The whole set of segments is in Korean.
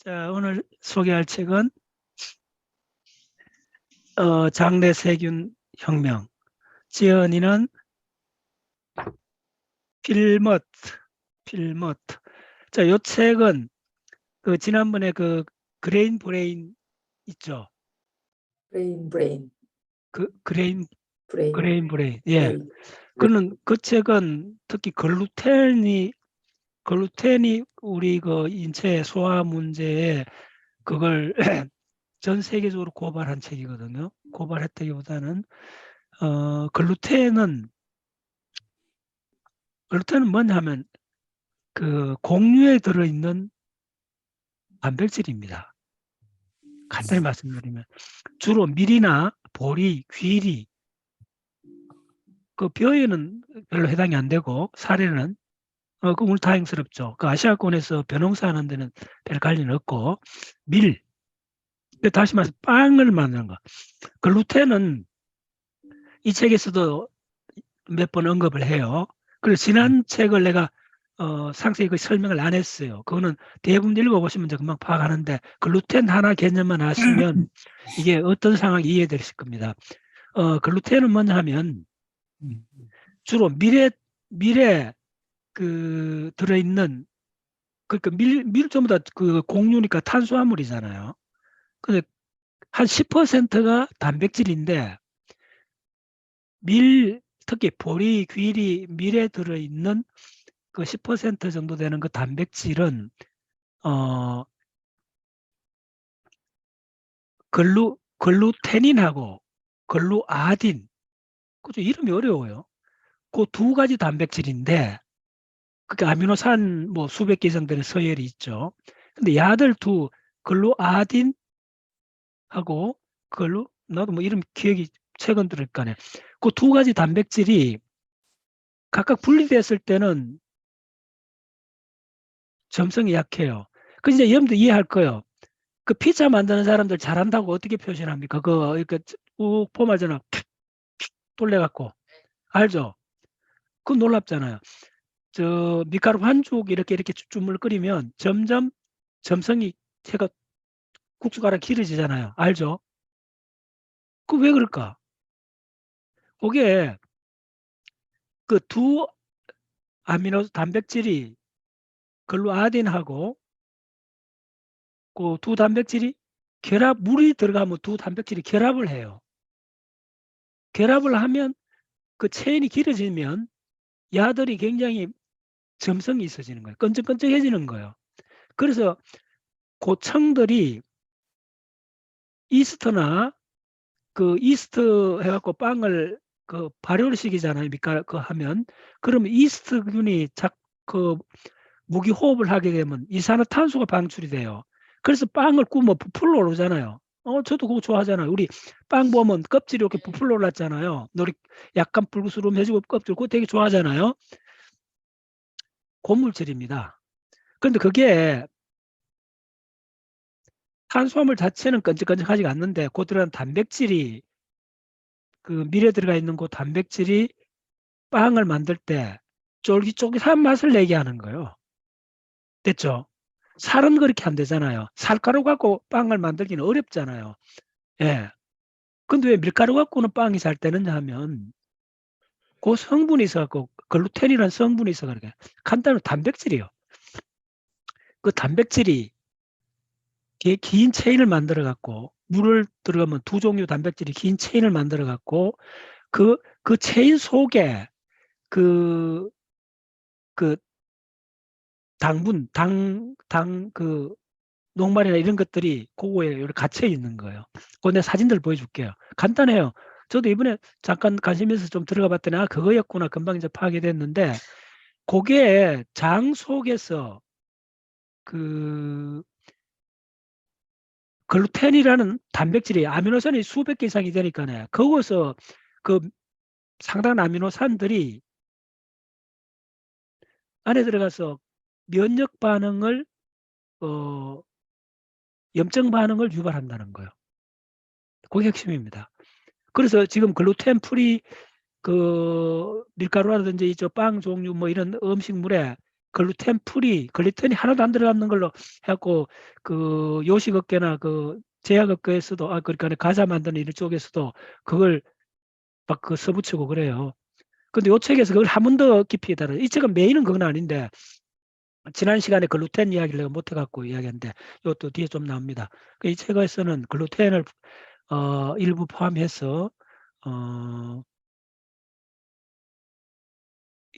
자, 오늘 소개할 책은 장내 세균 혁명. 지은이는 필머트. 자, 이 책은 그 지난번에 그 그레인 브레인 있죠? 브레인. 그레인 브레인. 예. 브레인. 그 책은 특히 글루텐이 우리 그 인체 소화 문제에 그걸 전 세계적으로 고발한 책이거든요. 고발했다기보다는 글루텐은 뭐냐 하면 그 곡류에 들어있는 단백질입니다. 간단히 말씀드리면 주로 밀이나 보리, 귀리, 그 벼에는 별로 해당이 안 되고 살에는 그 오늘 다행스럽죠. 그 아시아권에서 벼농사 하는 데는 별 관련이 없고 밀, 다시 말해서 빵을 만드는 거. 글루텐은 이 책에서도 몇 번 언급을 해요. 그래서 지난 책을 내가 상세히 그 설명을 안 했어요. 그거는 대부분 읽어보시면 이제 금방 파악하는데 글루텐 하나 개념만 아시면 이게 어떤 상황이 이해되실 겁니다. 글루텐은 뭐냐 하면 주로 밀에 그 들어있는 그러니까 밀 전부 다 그 곡류니까 탄수화물이잖아요. 근데 한 10%가 단백질인데 특히 보리, 귀리, 밀에 들어있는 그 10% 정도 되는 그 단백질은 글루테닌하고 글루아딘, 그죠? 이름이 어려워요. 그 두 가지 단백질인데, 그게 아미노산 뭐 수백 개 이상 되는 서열이 있죠. 근데 야들 글루아딘하고 나도 뭐 이름 기억이 최근 들을 거네. 그 두 가지 단백질이 각각 분리됐을 때는 점성이 약해요. 그 이제 여러분들 이해할 거예요. 그 피자 만드는 사람들 잘한다고 어떻게 표현합니까? 이렇게 쭉 포말잖아. 돌려갖고. 알죠? 그건 놀랍잖아요. 저 밀가루 반죽 이렇게 쭈물 끓이면 점점 점성이 제가 국수가락 길어지잖아요. 알죠? 그 왜 그럴까? 그게 그 두 아미노 단백질이 글루아딘하고 그 두 단백질이 물이 들어가면 두 단백질이 결합을 해요. 결합을 하면 그 체인이 길어지면 야들이 굉장히 점성이 있어지는 거예요. 끈적끈적해지는 거예요. 그래서 고층들이 이스트나 그 이스트 해갖고 빵을 그 발효를 시키잖아요. 밀가루 하면 그러면 이스트균이 그 무기 호흡을 하게 되면 이산화탄소가 방출이 돼요. 그래서 빵을 구우면 부풀러 오르잖아요. 저도 그거 좋아하잖아요. 우리 빵 보면 껍질이 이렇게 부풀러 올랐잖아요. 약간 불그스름해지고 껍질 그거 되게 좋아하잖아요. 고물질입니다. 그런데 그게 탄수화물 자체는 끈적끈적하지가 않는데 그 들어간 단백질이 그 밀에 들어가 있는 그 단백질이 빵을 만들 때 쫄깃쫄깃한 맛을 내게 하는 거예요. 됐죠? 살은 그렇게 안 되잖아요. 살가루 갖고 빵을 만들기는 어렵잖아요. 예. 근데 왜 밀가루 갖고는 빵이 잘 되느냐 하면 그 성분이 있어갖고 글루텐이라는 성분이 있어 그렇게 간단한 단백질이요. 그 단백질이 긴 체인을 만들어 갖고 물을 들어가면 두 종류 단백질이 긴 체인을 만들어 갖고 그 체인 속에 그 당분, 그 녹말이나 이런 것들이 그거에 갇혀 있는 거예요. 그거 내가 사진들 보여줄게요. 간단해요. 저도 이번에 잠깐 관심 있어서 좀 들어가 봤더니 그거였구나 금방 이제 파악이 됐는데 그게 장 속에서 그 글루텐이라는 단백질이 아미노산이 수백 개 이상이 되니까요. 거기서 그 상당한 아미노산들이 안에 들어가서 면역 반응을 염증 반응을 유발한다는 거예요. 그게 핵심입니다. 그래서 지금 글루텐 프리 그 밀가루라든지 빵 종류 뭐 이런 음식물에 글루텐 프리, 글루텐이 하나도 안 들어가는 걸로 해갖고 그 요식업계나 그 제약업계에서도 그러니까 과자 만드는 이런 쪽에서도 그걸 막 그 써붙이고 그래요. 근데 요 책에서 그걸 한 번 더 깊이 다뤄. 이 책은 메인은 그건 아닌데 지난 시간에 글루텐 이야기를 내가 못 해갖고 이야기했는데 이것도 뒤에 좀 나옵니다. 이 책에서는 글루텐을 일부 포함해서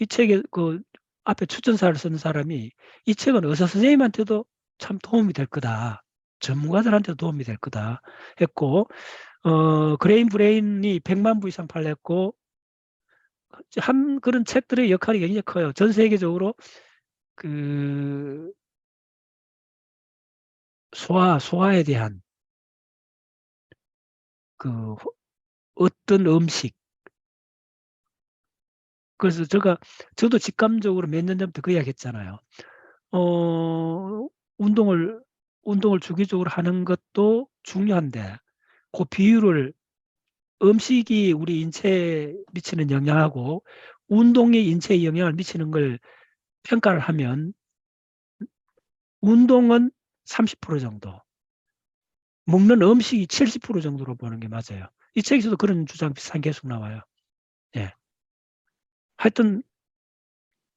이 책에 그 앞에 추천사를 쓴 사람이 이 책은 의사 선생님한테도 참 도움이 될 거다. 전문가들한테도 도움이 될 거다 했고 그레인 브레인이 100만 부 이상 팔렸고 한 그런 책들의 역할이 굉장히 커요. 전 세계적으로 그 소화에 대한 그 어떤 음식 그래서 저도 직감적으로 몇 년 전부터 그 이야기 했잖아요. 운동을 주기적으로 하는 것도 중요한데 그 비율을 음식이 우리 인체에 미치는 영향하고 운동이 인체에 영향을 미치는 걸 평가를 하면 운동은 30% 정도, 먹는 음식이 70% 정도로 보는 게 맞아요. 이 책에서도 그런 주장 비슷한 게 계속 나와요. 예. 하여튼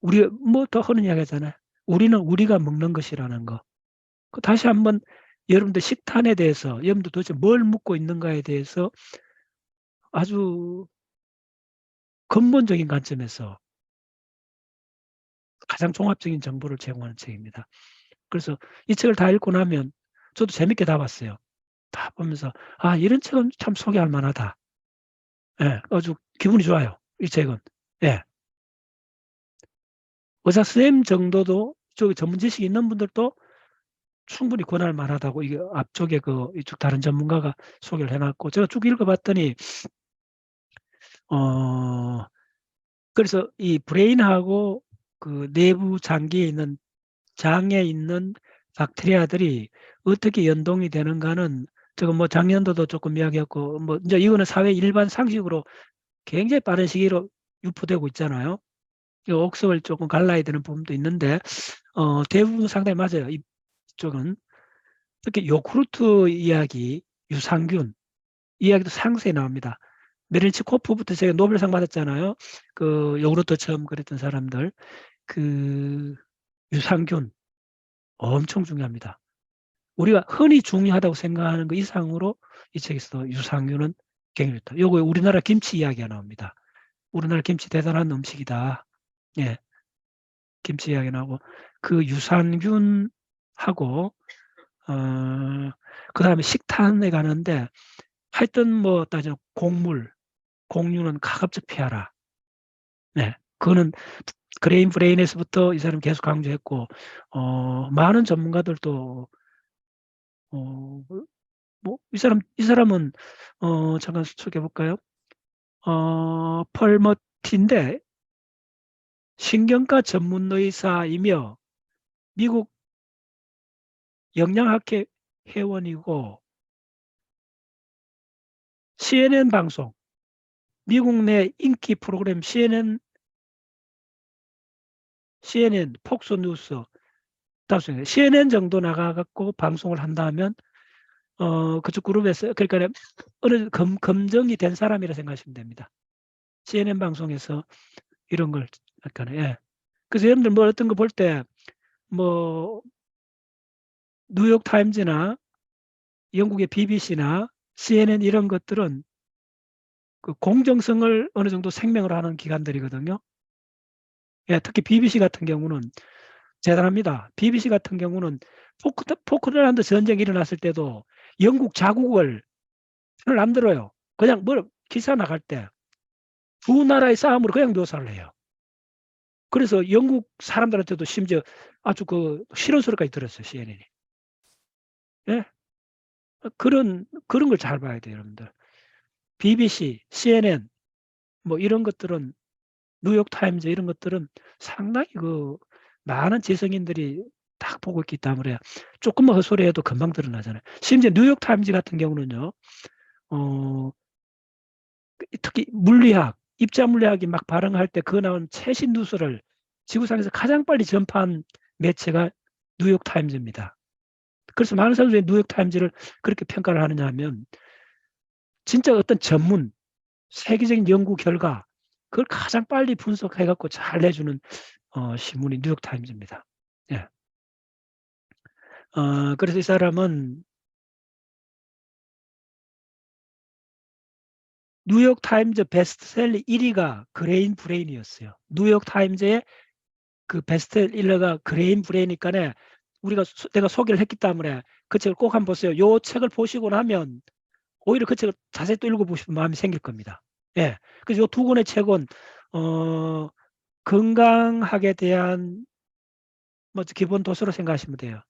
우리 뭐 더 하는 이야기 하잖아요. 우리는 우리가 먹는 것이라는 거. 다시 한번 여러분들 식단에 대해서 여러분들 도대체 뭘 먹고 있는가에 대해서 아주 근본적인 관점에서 가장 종합적인 정보를 제공하는 책입니다. 그래서 이 책을 다 읽고 나면 저도 재밌게 다 봤어요. 다 보면서 이런 책은 참 소개할 만하다. 예, 아주 기분이 좋아요. 이 책은. 예. 의사 선생님 정도도 전문 지식이 있는 분들도 충분히 권할 만하다고 이게 앞쪽에 이쪽 다른 전문가가 소개를 해놨고 제가 쭉 읽어봤더니 그래서 이 브레인하고 그 내부 장기에 있는 장에 있는 박테리아들이 어떻게 연동이 되는가는 제가 뭐 작년도도 조금 이야기했고 뭐 이제 이거는 사회 일반 상식으로 굉장히 빠른 시기로 유포되고 있잖아요. 이 옥석을 조금 갈라야 되는 부분도 있는데 대부분 상당히 맞아요. 이쪽은 특히 요구르트 이야기, 유산균 이야기도 상세히 나옵니다. 메르니치코프부터 제가 노벨상 받았잖아요. 그 요구르트 처음 그랬던 사람들 그 유산균 엄청 중요합니다. 우리가 흔히 중요하다고 생각하는 것 이상으로 이 책에서도 유산균은 굉장히 좋다. 요거 우리나라 김치 이야기가 나옵니다. 우리나라 김치 대단한 음식이다. 예, 김치 이야기 나오고 그 유산균하고 그다음에 식단에 가는데 하여튼 뭐 따져 공유는 가급적 피하라. 네, 그거는 그레인 브레인에서부터 이 사람 계속 강조했고 많은 전문가들도 뭐 이 사람은 잠깐 소개해 볼까요? 펄머티인데 신경과 전문 의사이며 미국 영양학회 회원이고 CNN 방송, 미국 내 인기 프로그램 CNN, 폭스뉴스, CNN 정도 나가갖고 방송을 한다면 그쪽 그룹에서 그러니까 어느 검증이 된 사람이라 생각하시면 됩니다. CNN 방송에서 이런 걸 약간 예. 그래서 여러분들 뭐 어떤 거 볼 때 뭐 뉴욕 타임즈나 영국의 BBC나 CNN 이런 것들은 그 공정성을 어느 정도 생명으로 하는 기관들이거든요. 예, 특히 BBC 같은 경우는 대단합니다. BBC 같은 경우는 포크랜드 전쟁이 일어났을 때도 영국 자국을 손을 안 들어요. 그냥 기사 나갈 때 두 나라의 싸움으로 그냥 묘사를 해요. 그래서 영국 사람들한테도 심지어 아주 그 싫은 소리까지 들었어요, CNN이. 예? 그런 걸 잘 봐야 돼요, 여러분들. BBC, CNN 뭐 이런 것들은 뉴욕 타임즈 이런 것들은 상당히 많은 지성인들이 딱 보고 있기 때문에 조금만 헛소리해도 금방 드러나잖아요. 심지어 뉴욕 타임즈 같은 경우는요. 특히 물리학, 입자 물리학이 막 발행할 때 그 나온 최신 뉴스를 지구상에서 가장 빨리 전파한 매체가 뉴욕 타임즈입니다. 그래서 많은 사람들이 뉴욕 타임즈를 그렇게 평가를 하느냐 하면 진짜 어떤 전문 세계적인 연구 결과 그걸 가장 빨리 분석해 갖고 잘 내주는 신문이 뉴욕 타임즈입니다. 예. 그래서 이 사람은 뉴욕 타임즈 베스트셀러 1위가 그레인 브레인이었어요. 뉴욕 타임즈의 그 베스트셀러가 그레인 브레인이니까네 내가 소개를 했기 때문에 그 책을 꼭 한번 보세요. 요 책을 보시고 나면 오히려 그 책을 자세히 또 읽어보고 싶은 마음이 생길 겁니다. 예. 그래서 요 2권의 책은 건강학에 대한 기본 도서로 생각하시면 돼요.